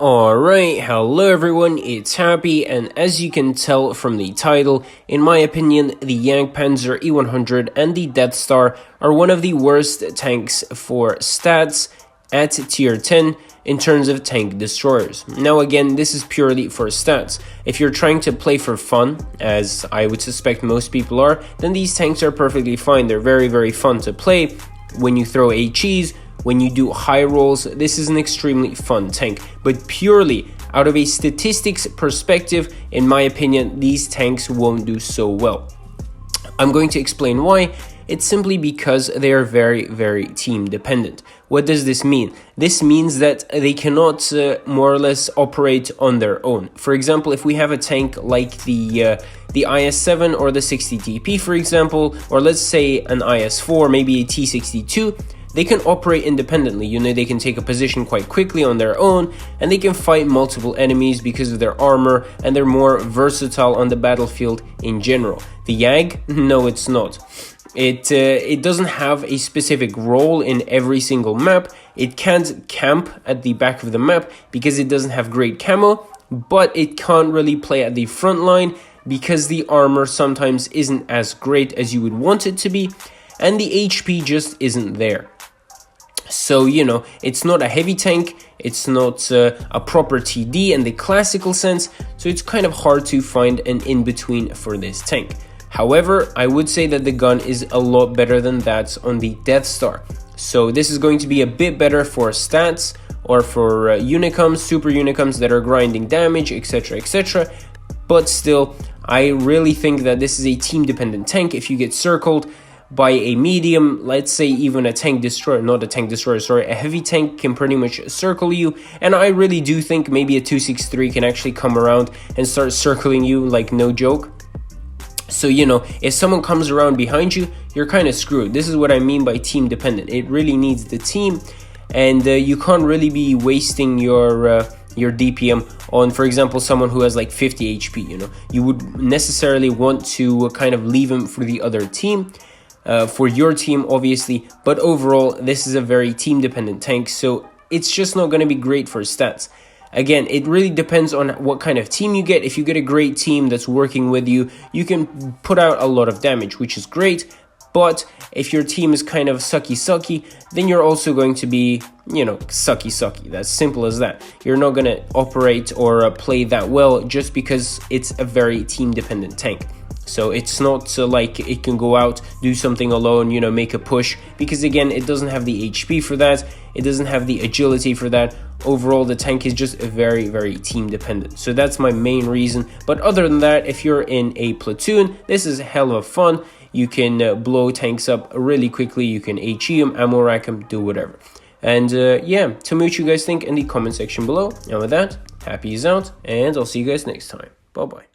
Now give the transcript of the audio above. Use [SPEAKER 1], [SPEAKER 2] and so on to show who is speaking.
[SPEAKER 1] Alright, hello everyone, it's Happy, and as you can tell from the title, in my opinion, the Jagdpanzer E100 and the Death Star are one of the worst tanks for stats at tier 10 in terms of tank destroyers. Now again, this is purely for stats. If you're trying to play for fun, as I would suspect most people are, then these tanks are perfectly fine. They're very fun to play. When you throw HEs, when you do high rolls, this is an extremely fun tank. But purely out of a statistics perspective, in my opinion, these tanks won't do so well. I'm going to explain why. It's simply because they are very team dependent. What does this mean? This means that they cannot more or less operate on their own. For example, if we have a tank like the IS-7 or the 60 TP, for example, or let's say an IS-4, maybe a T-62, they can operate independently. You know, they can take a position quite quickly on their own, and they can fight multiple enemies because of their armor, and they're more versatile on the battlefield in general. The Jag? No, it's not. It doesn't have a specific role in every single map. It can't camp at the back of the map because it doesn't have great camo, but it can't really play at the front line because the armor sometimes isn't as great as you would want it to be, and the HP just isn't there. So, you know, it's not a heavy tank, it's not a proper TD in the classical sense, so it's kind of hard to find an in-between for this tank. However, I would say that the gun is a lot better than that on the Death Star. So this is going to be a bit better for stats or for unicoms, super unicoms that are grinding damage, etc. But still, I really think that this is a team-dependent tank. If you get circled by a medium, let's say even a tank destroyer, not a tank destroyer, sorry, a heavy tank can pretty much circle you, and I really do think maybe a 263 can actually come around and start circling you, like no joke. So, you know, if someone comes around behind you, you're kind of screwed. This is what I mean by team dependent. It really needs the team, and you can't really be wasting your DPM on, for example, someone who has like 50 HP, you know. You would necessarily want to kind of leave him for the other team. For your team, obviously, but overall, this is a very team-dependent tank, so it's just not going to be great for stats. Again, it really depends on what kind of team you get. If you get a great team that's working with you, you can put out a lot of damage, which is great, but if your team is kind of sucky, then you're also going to be, you know, sucky. That's simple as that. You're not going to operate or play that well just because it's a very team-dependent tank. So it's not like it can go out, do something alone, you know, make a push, because again, it doesn't have the HP for that, it doesn't have the agility for that. Overall, the tank is just very team dependent. So that's my main reason. But other than that, if you're in a platoon, this is a hell of fun. You can blow tanks up really quickly, you can HE them, ammo rack them, do whatever. And yeah, tell me what you guys think in the comment section below. And with that, Happy is out, and I'll see you guys next time. Bye bye.